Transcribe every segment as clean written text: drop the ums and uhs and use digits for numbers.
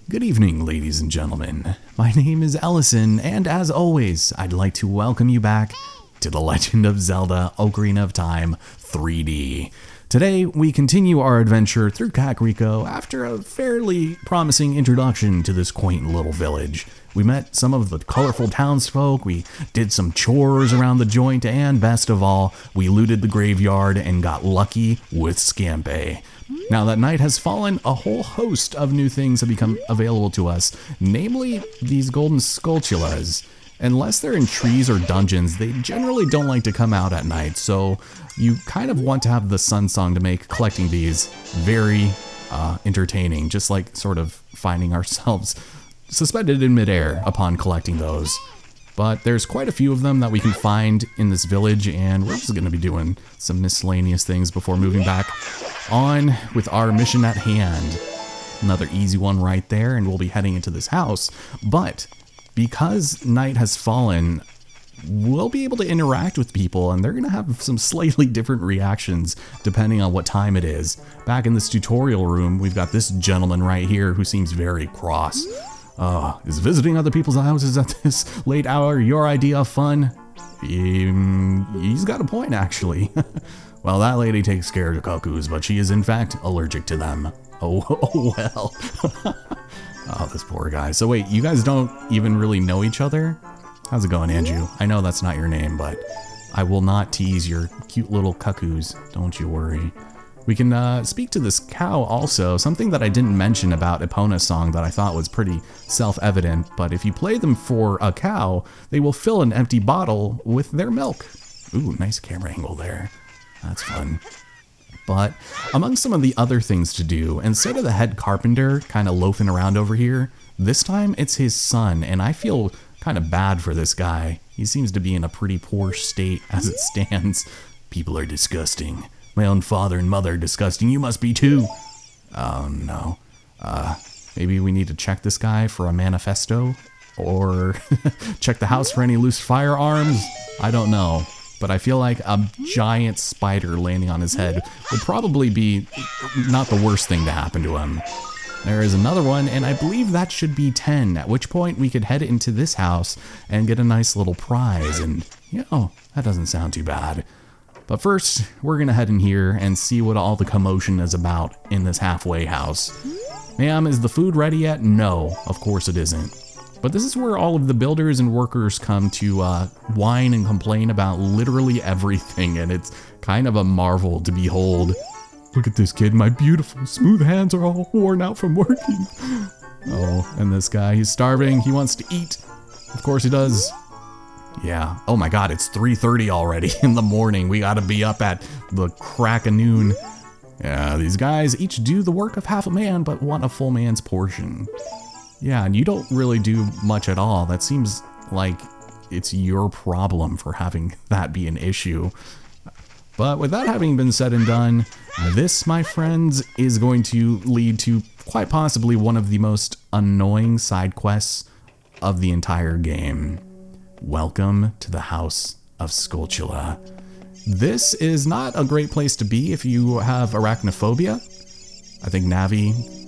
Good evening, ladies and gentlemen. My name is Ellison, and as always, I'd like to welcome you back to The Legend of Zelda Ocarina of Time 3D. Today, we continue our adventure through Kakariko after a fairly promising introduction to this quaint little village. We met some of the colorful townsfolk, we did some chores around the joint, and best of all, we looted the graveyard and got lucky with Scampe. Now that night has fallen, a whole host of new things have become available to us, namely these golden Skulltulas. Unless they're in trees or dungeons, they generally don't like to come out at night, so you kind of want to have the sun song to make collecting these very entertaining, just like sort of finding ourselves suspended in midair upon collecting those. But there's quite a few of them that we can find in this village, and we're just going to be doing some miscellaneous things before moving back on with our mission at hand. Another easy one right there, and we'll be heading into this house. But because night has fallen, we'll be able to interact with people, and they're going to have some slightly different reactions depending on what time it is. Back in this tutorial room, we've got this gentleman right here who seems very cross. Is visiting other people's houses at this late hour your idea of fun? He's got a point, actually. Well, that lady takes care of the cuckoos, but she is in fact allergic to them. Oh well. Oh, this poor guy. So wait, you guys don't even really know each other? How's it going, Andrew? I know that's not your name, but I will not tease your cute little cuckoos. Don't you worry. We can speak to this cow also, something that I didn't mention about Epona's song that I thought was pretty self-evident, but if you play them for a cow, they will fill an empty bottle with their milk. Ooh, nice camera angle there. That's fun. But among some of the other things to do, instead of the head carpenter kind of loafing around over here, this time it's his son, and I feel kind of bad for this guy. He seems to be in a pretty poor state as it stands. People are disgusting. My own father and mother are disgusting. You must be too. Oh no. Maybe we need to check this guy for a manifesto? Or check the house for any loose firearms? I don't know. But I feel like a giant spider landing on his head would probably be not the worst thing to happen to him. There is another one, and I believe that should be 10, at which point we could head into this house and get a nice little prize, and, you know, that doesn't sound too bad. But first, we're gonna head in here and see what all the commotion is about in this halfway house. Ma'am, is the food ready yet? No, of course it isn't. But this is where all of the builders and workers come to whine and complain about literally everything, and it's kind of a marvel to behold. Look at this kid, my beautiful smooth hands are all worn out from working. Oh, and this guy, he's starving, he wants to eat. Of course he does. Yeah, oh my god, it's 3:30 already in the morning. We gotta be up at the crack of noon. Yeah, these guys each do the work of half a man, but want a full man's portion. Yeah, and you don't really do much at all. That seems like it's your problem for having that be an issue. But with that having been said and done, this, my friends, is going to lead to quite possibly one of the most annoying side quests of the entire game. Welcome to the House of Skulltula. This is not a great place to be if you have arachnophobia. I think Navi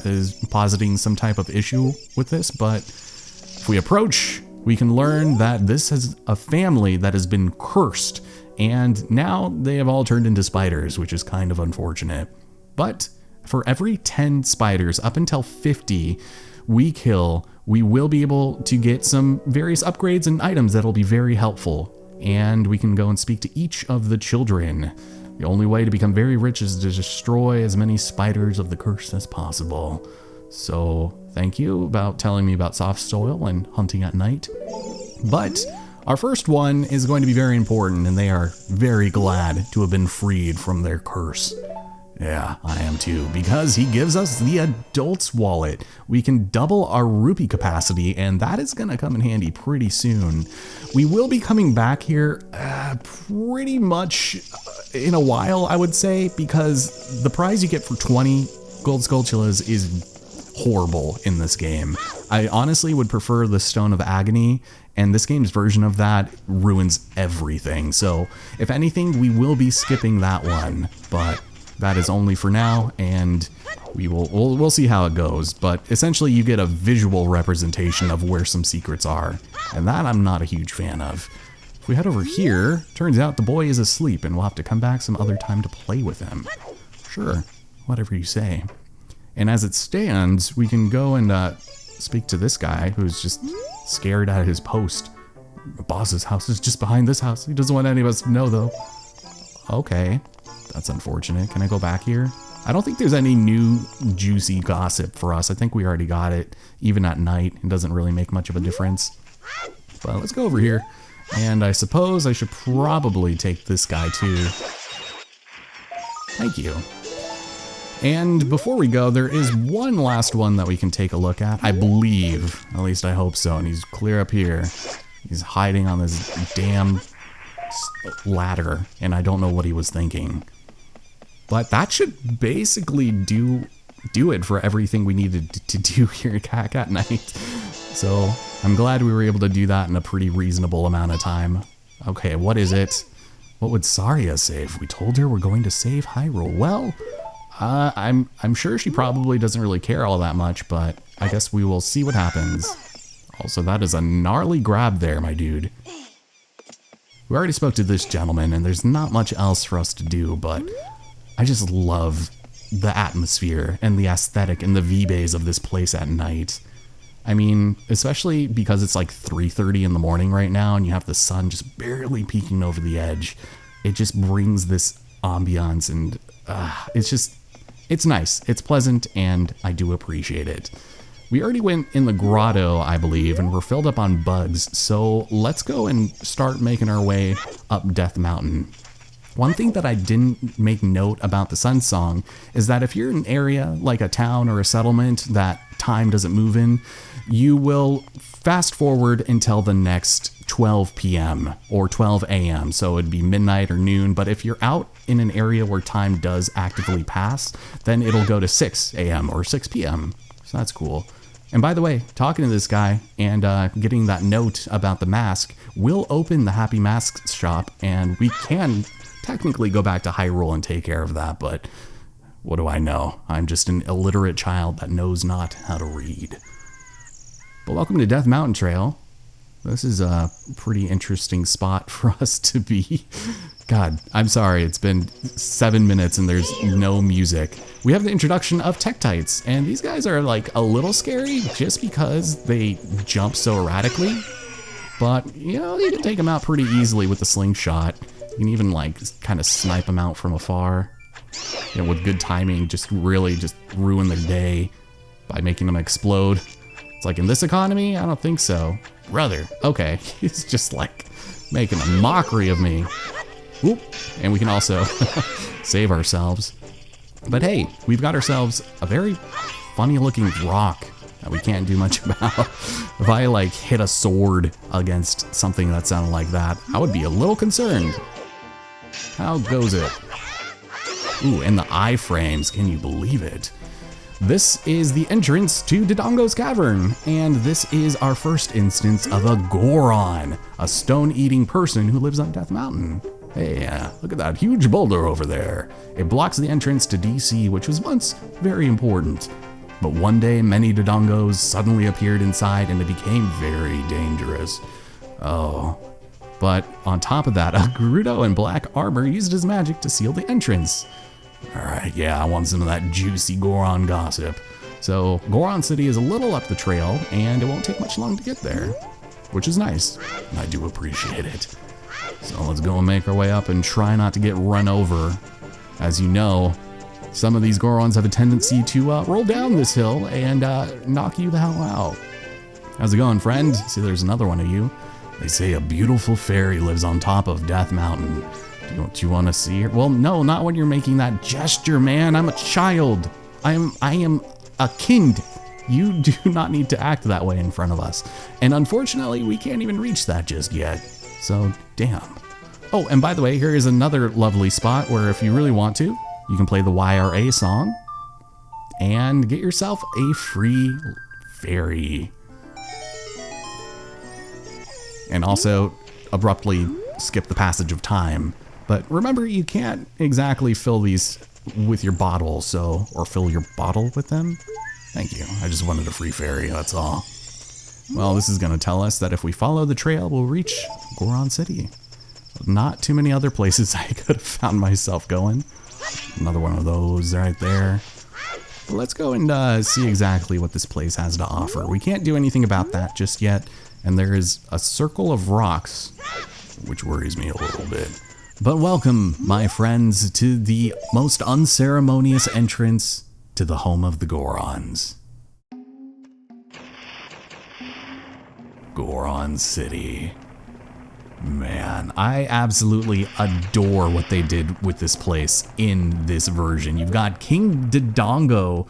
is positing some type of issue with this, but if we approach, we can learn that this is a family that has been cursed, and now they have all turned into spiders, which is kind of unfortunate. But for every 10 spiders up until 50 we kill, we will be able to get some various upgrades and items that'll be very helpful. And we can go and speak to each of the children. The only way to become very rich is to destroy as many spiders of the curse as possible. So thank you about telling me about soft soil and hunting at night. But our first one is going to be very important, and they are very glad to have been freed from their curse. Yeah, I am too, because he gives us the adult's wallet. We can double our rupee capacity, and that is going to come in handy pretty soon. We will be coming back here pretty much in a while, I would say, because the prize you get for 20 gold Skulltulas is horrible in this game. I honestly would prefer the Stone of Agony, and this game's version of that ruins everything. So if anything, we will be skipping that one, but that is only for now, and we'll see how it goes. But essentially you get a visual representation of where some secrets are, and that I'm not a huge fan of. If we head over here, turns out the boy is asleep and we'll have to come back some other time to play with him. Sure, whatever you say. And as it stands, we can go and speak to this guy who's just scared at his post. The boss's house is just behind this house. He doesn't want any of us to know though. Okay, that's unfortunate. Can I go back here? I don't think there's any new juicy gossip for us. I think we already got it. Even at night, it doesn't really make much of a difference. But let's go over here. And I suppose I should probably take this guy too. Thank you. And before we go, there is one last one that we can take a look at, I believe. At least I hope so. And he's clear up here. He's hiding on this damn ladder, and I don't know what he was thinking. But that should basically do it for everything we needed to do here at night. So I'm glad we were able to do that in a pretty reasonable amount of time. Okay, what is it? What would Saria say if we told her we're going to save Hyrule? Well, I'm sure she probably doesn't really care all that much, but I guess we will see what happens. Also, that is a gnarly grab there, my dude. We already spoke to this gentleman, and there's not much else for us to do, but I just love the atmosphere and the aesthetic and the V-bays of this place at night. I mean, especially because it's like 3:30 in the morning right now and you have the sun just barely peeking over the edge. It just brings this ambiance, and it's nice, it's pleasant, and I do appreciate it. We already went in the grotto, I believe, and we're filled up on bugs, so let's go and start making our way up Death Mountain. One thing that I didn't make note about the Sun Song is that if you're in an area like a town or a settlement that time doesn't move in, you will fast forward until the next 12 p.m. or 12 a.m. So it'd be midnight or noon. But if you're out in an area where time does actively pass, then it'll go to 6 a.m. or 6 p.m. So that's cool. And by the way, talking to this guy and getting that note about the mask will open the Happy Masks shop, and we can technically go back to Hyrule and take care of that, but what do I know? I'm just an illiterate child that knows not how to read. But welcome to Death Mountain Trail. This is a pretty interesting spot for us to be. God, I'm sorry, it's been 7 minutes and there's no music. We have the introduction of Tektites, and these guys are like a little scary just because they jump so erratically. But, you know, you can take them out pretty easily with the slingshot. You can even like kind of snipe them out from afar. You know, with good timing, just really just ruin their day by making them explode. It's like in this economy, I don't think so. Brother, okay, he's just like making a mockery of me. Whoop, and we can also save ourselves. But hey, we've got ourselves a very funny looking rock that we can't do much about. If I like hit a sword against something that sounded like that, I would be a little concerned. How goes it? Ooh, and the iframes, can you believe it? This is the entrance to Dodongo's Cavern, and this is our first instance of a Goron, a stone-eating person who lives on Death Mountain. Hey, look at that huge boulder over there. It blocks the entrance to DC, which was once very important. But one day, many Dodongos suddenly appeared inside, and it became very dangerous. Oh. But on top of that, a Gerudo in black armor used his magic to seal the entrance. Alright, yeah, I want some of that juicy Goron gossip. So, Goron City is a little up the trail, and it won't take much long to get there. Which is nice, and I do appreciate it. So let's go and make our way up and try not to get run over. As you know, some of these Gorons have a tendency to roll down this hill and knock you the hell out. How's it going, friend? See, there's another one of you. They say a beautiful fairy lives on top of Death Mountain. Don't you want to see her? Well, no, not when you're making that gesture, man. I'm a child. I am a kind. You do not need to act that way in front of us. And unfortunately, we can't even reach that just yet. So, damn. Oh, and by the way, here is another lovely spot where if you really want to, you can play the YRA song and get yourself a free fairy. And also abruptly skip the passage of time. But remember, you can't exactly fill these with your bottle, so, or fill your bottle with them. Thank you. I just wanted a free fairy, that's all. Well, this is going to tell us that if we follow the trail, we'll reach Goron City. Not too many other places I could have found myself going. Another one of those right there. But let's go and see exactly what this place has to offer. We can't do anything about that just yet, and there is a circle of rocks, which worries me a little bit. But welcome, my friends, to the most unceremonious entrance to the home of the Gorons. Goron City. Man, I absolutely adore what they did with this place in this version. You've got King Dodongo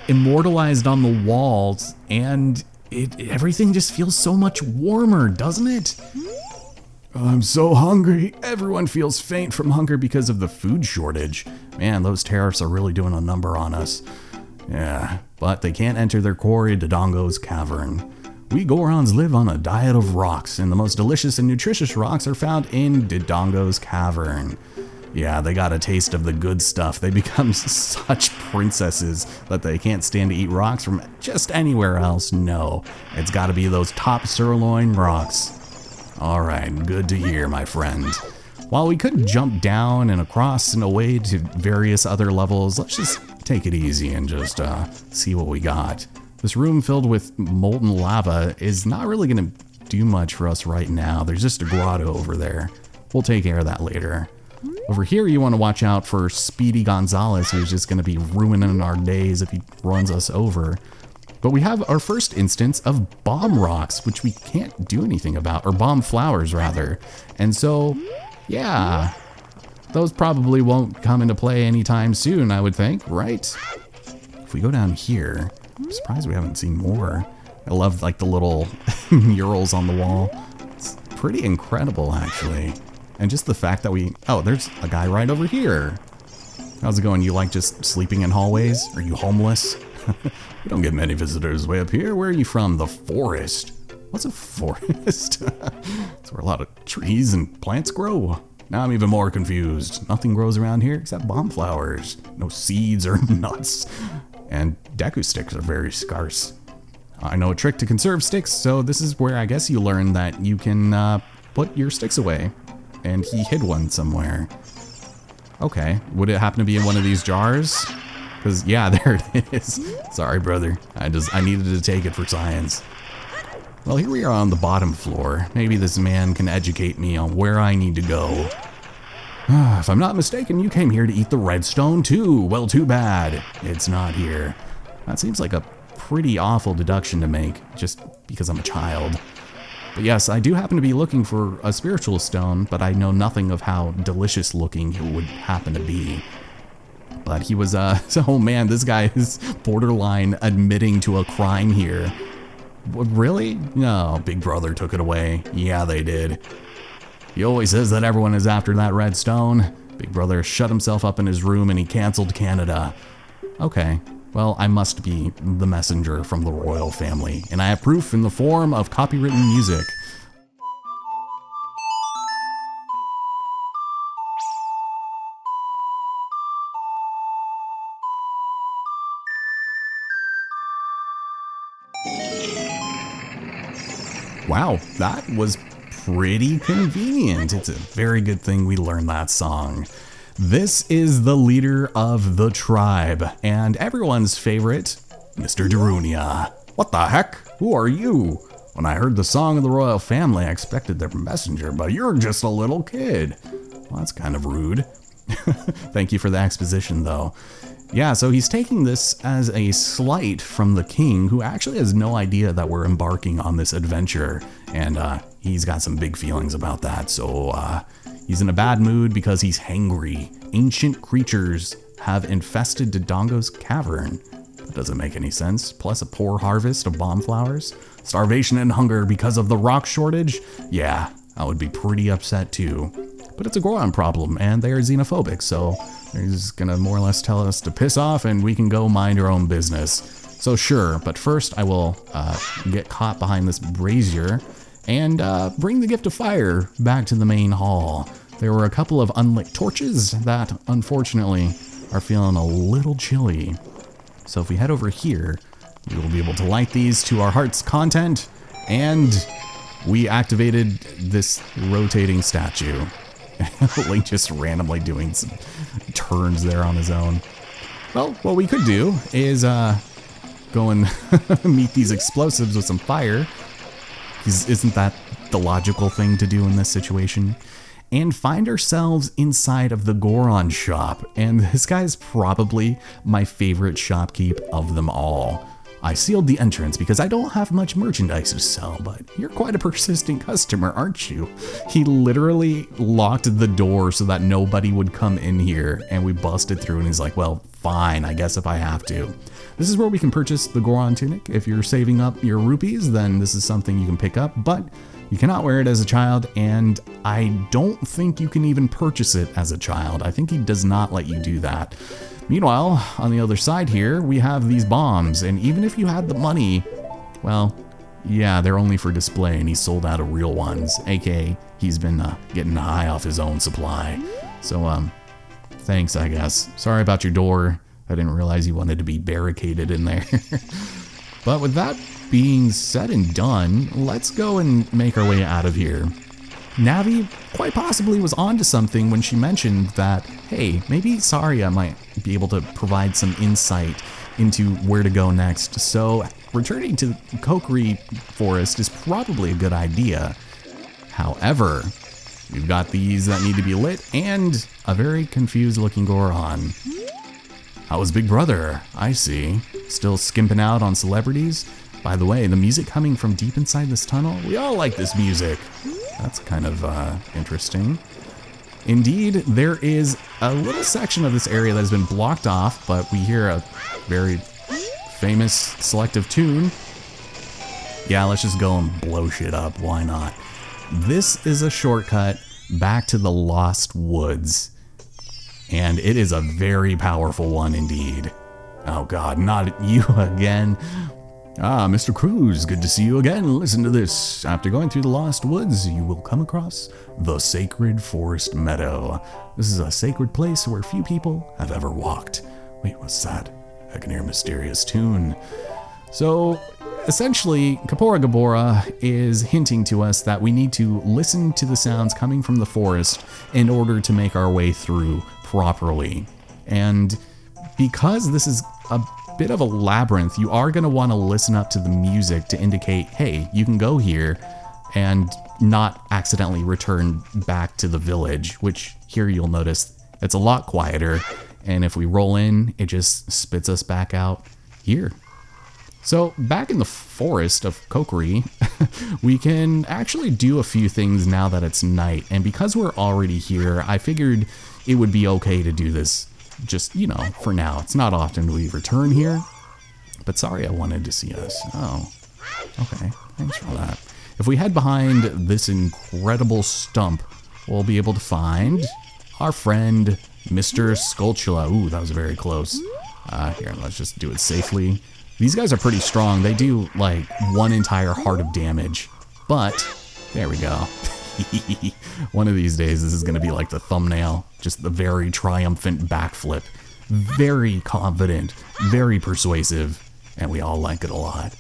immortalized on the walls, and everything just feels so much warmer, doesn't it? I'm so hungry. Everyone feels faint from hunger because of the food shortage. Man, those tariffs are really doing a number on us. Yeah, but they can't enter their quarry, Dodongo's cavern. We Gorons live on a diet of rocks, and the most delicious and nutritious rocks are found in Dodongo's cavern. Yeah, they got a taste of the good stuff. They become such princesses that they can't stand to eat rocks from just anywhere else. No, it's got to be those top sirloin rocks. All right, good to hear, my friend. While we could jump down and across and away to various other levels, let's just take it easy and just see what we got. This room filled with molten lava is not really going to do much for us right now. There's just a grotto over there. We'll take care of that later. Over here, you want to watch out for Speedy Gonzalez, who's just going to be ruining our days if he runs us over. But we have our first instance of bomb rocks, which we can't do anything about, or bomb flowers, rather. And so, yeah, those probably won't come into play anytime soon, I would think, right? If we go down here... I'm surprised we haven't seen more. I love like the little murals on the wall. It's pretty incredible, actually. And just the fact that oh, there's a guy right over here. How's it going? You like just sleeping in hallways? Are you homeless? We don't get many visitors way up here. Where are you from? The forest. What's a forest? It's where a lot of trees and plants grow. Now I'm even more confused. Nothing grows around here except bomb flowers. No seeds or nuts. And Deku sticks are very scarce. I know a trick to conserve sticks, so this is where I guess you learn that you can put your sticks away. And he hid one somewhere. Okay, would it happen to be in one of these jars? Because, yeah, there it is. Sorry, brother. I needed to take it for science. Well, here we are on the bottom floor. Maybe this man can educate me on where I need to go. If I'm not mistaken, you came here to eat the redstone too. Well, too bad. It's not here. That seems like a pretty awful deduction to make, just because I'm a child. But yes, I do happen to be looking for a spiritual stone, but I know nothing of how delicious looking it would happen to be. But he was, oh man, this guy is borderline admitting to a crime here. Really? No, Big Brother took it away. Yeah, they did. He always says that everyone is after that redstone. Big Brother shut himself up in his room and he canceled Canada. Okay, well, I must be the messenger from the royal family, and I have proof in the form of copywritten music. Wow, that was pretty convenient. It's a very good thing we learned that song. This is the leader of the tribe, and everyone's favorite, Mr. Darunia. What the heck? Who are you? When I heard the song of the royal family, I expected their messenger, but you're just a little kid. Well, that's kind of rude. Thank you for the exposition, though. Yeah, so he's taking this as a slight from the king, who actually has no idea that we're embarking on this adventure, and he's got some big feelings about that, so he's in a bad mood because he's hangry. Ancient creatures have infested Dodongo's cavern. That doesn't make any sense. Plus a poor harvest of bomb flowers. Starvation and hunger because of the rock shortage. Yeah, I would be pretty upset too. But it's a Goron problem, and they are xenophobic, so they're just gonna more or less tell us to piss off and we can go mind our own business. So sure, but first I will get caught behind this brazier and bring the gift of fire back to the main hall. There were a couple of unlit torches that, unfortunately, are feeling a little chilly. So if we head over here, we will be able to light these to our heart's content, and we activated this rotating statue. Link just randomly doing some turns there on his own. Well, what we could do is go and meet these explosives with some fire. Isn't that the logical thing to do in this situation? And find ourselves inside of the Goron shop. And this guy's probably my favorite shopkeep of them all. I sealed the entrance because I don't have much merchandise to sell, but you're quite a persistent customer, aren't you? He literally locked the door so that nobody would come in here, and we busted through, and he's like, well, fine, I guess if I have to. This is where we can purchase the Goron tunic. If you're saving up your rupees, then this is something you can pick up, but you cannot wear it as a child, and I don't think you can even purchase it as a child. I think he does not let you do that. Meanwhile, on the other side here, we have these bombs, and even if you had the money, well, yeah, they're only for display, and he sold out of real ones, aka he's been getting high off his own supply. So, thanks, I guess. Sorry about your door. I didn't realize you wanted to be barricaded in there. But with that being said and done, let's go and make our way out of here. Navi quite possibly was onto something when she mentioned that, hey, maybe Saria might be able to provide some insight into where to go next. So returning to Kokiri Forest is probably a good idea. However, we've got these that need to be lit and a very confused looking Goron. How was Big Brother? I see. Still skimping out on celebrities? By the way, the music coming from deep inside this tunnel, we all like this music. That's kind of interesting. Indeed, there is a little section of this area that has been blocked off, but we hear a very famous selective tune. Yeah, let's just go and blow shit up. Why not? This is a shortcut back to the Lost Woods, and it is a very powerful one indeed. Oh god, not you again. Ah, Mr. Cruz, good to see you again. Listen to this. After going through the Lost Woods, you will come across the sacred Forest Meadow. This is a sacred place where few people have ever walked. Wait, what's that? I can hear a mysterious tune. So, essentially, Kapora Gabora is hinting to us that we need to listen to the sounds coming from the forest in order to make our way through properly. And because this is a bit of a labyrinth, you are going to want to listen up to the music to indicate, hey, you can go here and not accidentally return back to the village, which here you'll notice it's a lot quieter, and if we roll in, it just spits us back out here. So back in the forest of Kokiri, we can actually do a few things now that it's night, and because we're already here, I figured it would be okay to do this just, you know, for now. It's not often we return here, but sorry, I wanted to see us. Oh, okay, thanks for that. If we head behind this incredible stump, we'll be able to find our friend, Mr. Skulltula. Ooh, that was very close. Here, let's just do it safely. These guys are pretty strong. They do, like, one entire heart of damage, but there we go. One of these days, this is going to be like the thumbnail. Just the very triumphant backflip. Very confident, very persuasive, and we all like it a lot.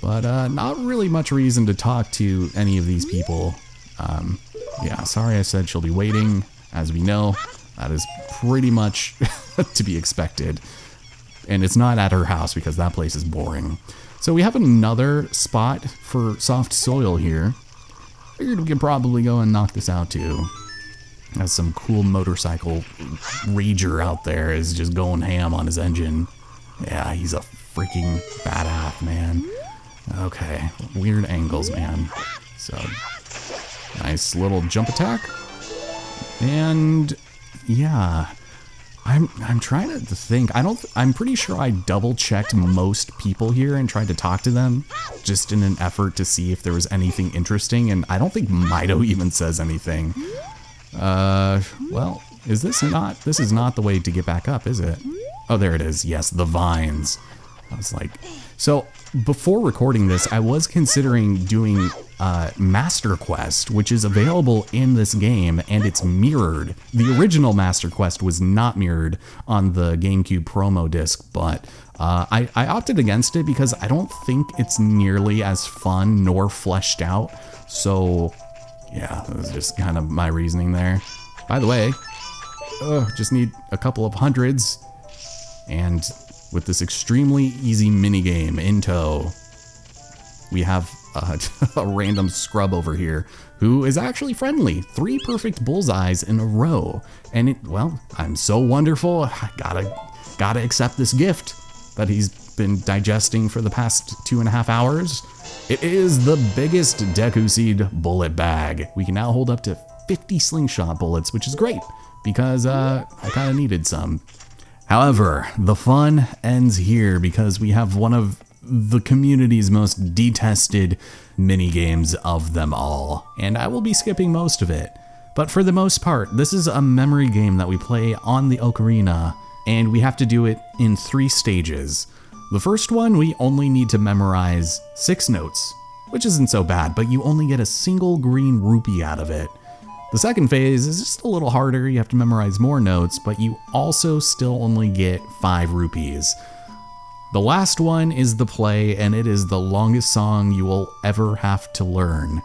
But not really much reason to talk to any of these people. Yeah, sorry I said she'll be waiting. As we know, that is pretty much to be expected. And it's not at her house because that place is boring. So we have another spot for soft soil here. Figured we could probably go and knock this out too. As some cool motorcycle rager out there is just going ham on his engine. Yeah, he's a freaking badass, man. Okay, weird angles, man. So, nice little jump attack. And yeah, I'm trying to think. I'm pretty sure I double checked most people here and tried to talk to them just in an effort to see if there was anything interesting, and I don't think Mido even says anything. Well, this is not the way to get back up, is it? Oh, there it is. Yes, the vines. I was like, So before recording this, I was considering doing Master Quest, which is available in this game, and it's mirrored. The original Master Quest was not mirrored on the GameCube promo disc, but I opted against it because I don't think it's nearly as fun nor fleshed out. So yeah, that was just kind of my reasoning there. By the way, just need a couple of hundreds, and with this extremely easy minigame in tow, we have a random scrub over here who is actually friendly. 3 perfect bullseyes in a row. And well, I'm so wonderful, I gotta accept this gift that he's been digesting for the past 2.5 hours. It is the biggest Deku Seed bullet bag. We can now hold up to 50 slingshot bullets, which is great because I kind of needed some. However, the fun ends here because we have one of the community's most detested minigames of them all, and I will be skipping most of it. But for the most part, this is a memory game that we play on the Ocarina, and we have to do it in 3 stages. The first one, we only need to memorize 6 notes, which isn't so bad, but you only get a single green rupee out of it. The second phase is just a little harder, you have to memorize more notes, but you also still only get 5 rupees. The last one is the play, and it is the longest song you will ever have to learn.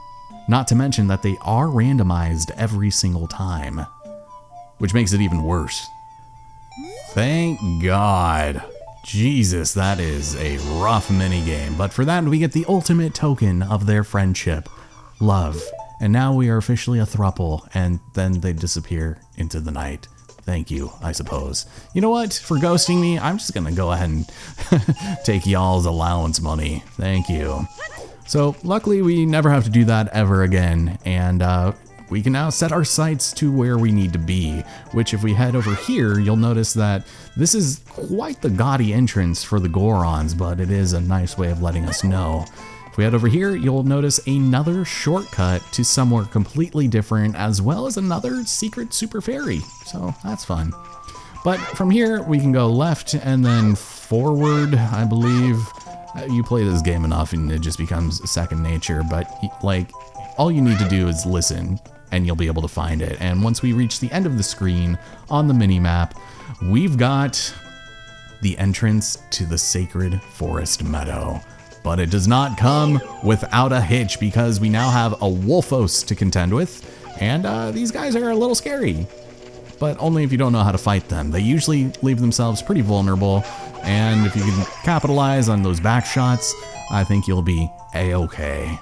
Not to mention that they are randomized every single time, which makes it even worse. Thank God. Jesus, that is a rough minigame, but for that we get the ultimate token of their friendship, love. And now we are officially a throuple, and then they disappear into the night. Thank you, I suppose. You know what? For ghosting me, I'm just gonna go ahead and take y'all's allowance money. Thank you. So luckily we never have to do that ever again, and we can now set our sights to where we need to be, which if we head over here, you'll notice that this is quite the gaudy entrance for the Gorons, but it is a nice way of letting us know. If we head over here, you'll notice another shortcut to somewhere completely different, as well as another secret super fairy, so that's fun. But from here, we can go left and then forward, I believe. You play this game enough and it just becomes second nature, but like, all you need to do is listen and you'll be able to find it. And once we reach the end of the screen on the mini-map, we've got the entrance to the sacred Forest Meadow. But it does not come without a hitch because we now have a Wolfos to contend with, and these guys are a little scary, but only if you don't know how to fight them. They usually leave themselves pretty vulnerable, and if you can capitalize on those back shots, I think you'll be a-okay.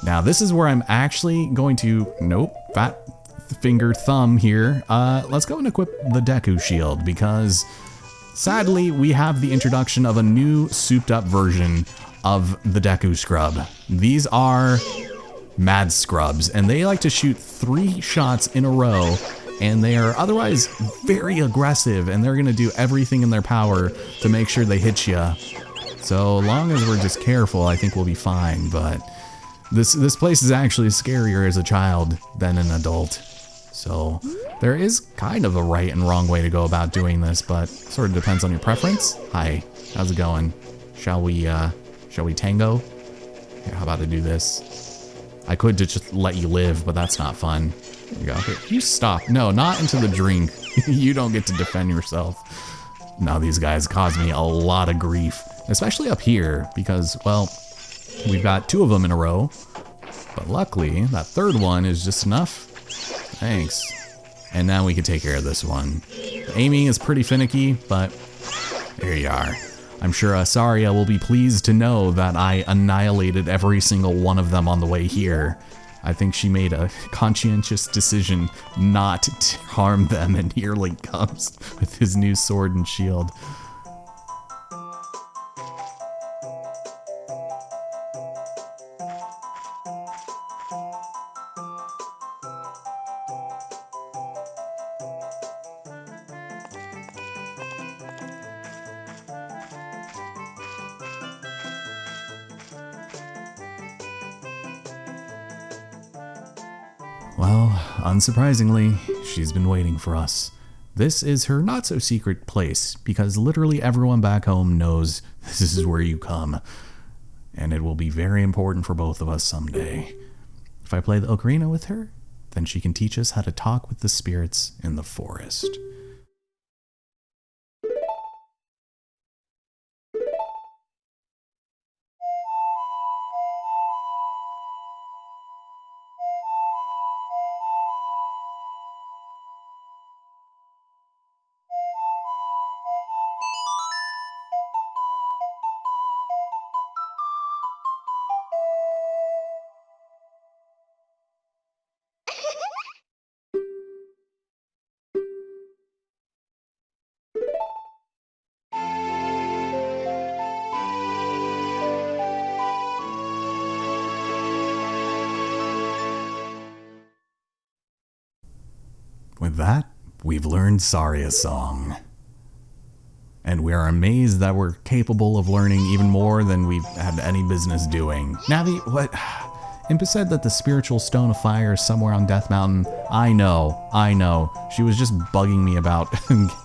Now this is where I'm actually going to, nope, fat finger thumb here. Let's go and equip the Deku Shield because sadly we have the introduction of a new souped up version of the Deku Scrub. These are Mad Scrubs, and they like to shoot 3 shots in a row, and they are otherwise very aggressive, and they're gonna do everything in their power to make sure they hit you. So long as we're just careful, I think we'll be fine, but this place is actually scarier as a child than an adult. So there is kind of a right and wrong way to go about doing this, but sort of depends on your preference. Hi, how's it going? Shall we tango? Here, how about I do this? I could just let you live, but that's not fun. There you go. Here, you stop. No, not into the drink. You don't get to defend yourself. Now these guys cause me a lot of grief, especially up here, because, well, we've got 2 of them in a row, but luckily that 3rd one is just enough. Thanks. And now we can take care of this one. Aiming is pretty finicky, but there you are. I'm sure Asaria will be pleased to know that I annihilated every single one of them on the way here. I think she made a conscientious decision not to harm them, and here Link comes with his new sword and shield. Well, unsurprisingly, she's been waiting for us. This is her not-so-secret place, because literally everyone back home knows This is where you come. And it will be very important for both of us someday. If I play the ocarina with her, then she can teach us how to talk with the spirits in the forest. With that, we've learned Saria's song. And we are amazed that we're capable of learning even more than we've had any business doing. Navi, what? Impa said that the spiritual stone of fire is somewhere on Death Mountain. I know. She was just bugging me about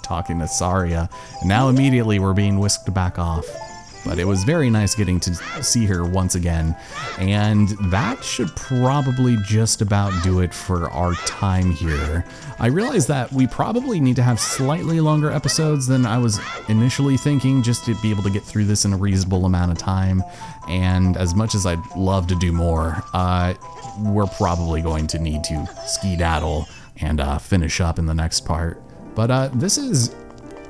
talking to Saria. And now immediately we're being whisked back off. But it was very nice getting to see her once again. And that should probably just about do it for our time here. I realize that we probably need to have slightly longer episodes than I was initially thinking, just to be able to get through this in a reasonable amount of time. And as much as I'd love to do more, we're probably going to need to skedaddle and finish up in the next part. But this is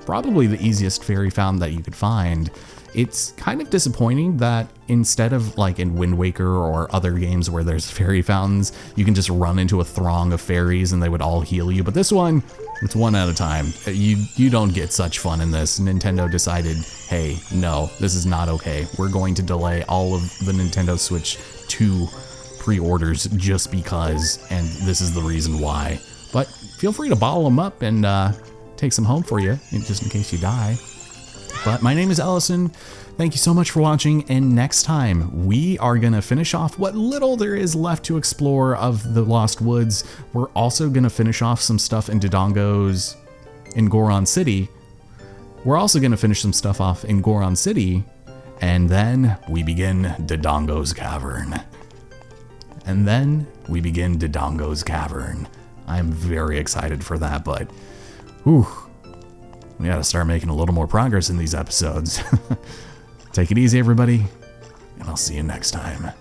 probably the easiest fairy fountain that you could find. It's kind of disappointing that instead of like in Wind Waker or other games where there's fairy fountains, you can just run into a throng of fairies and they would all heal you. But this one, it's one at a time. You don't get such fun in this. Nintendo decided, hey, no, this is not okay. We're going to delay all of the Nintendo Switch 2 pre-orders just because, and this is the reason why. But feel free to bottle them up and take some home for you, just in case you die. But my name is Ellison. Thank you so much for watching, and next time we are gonna finish off what little there is left to explore of the Lost Woods. We're also gonna finish off some stuff in Dodongo's in Goron City. We're also gonna finish some stuff off in Goron City, and then we begin Dodongo's Cavern. I'm very excited for that, but whew. We gotta start making a little more progress in these episodes. Take it easy, everybody, and I'll see you next time.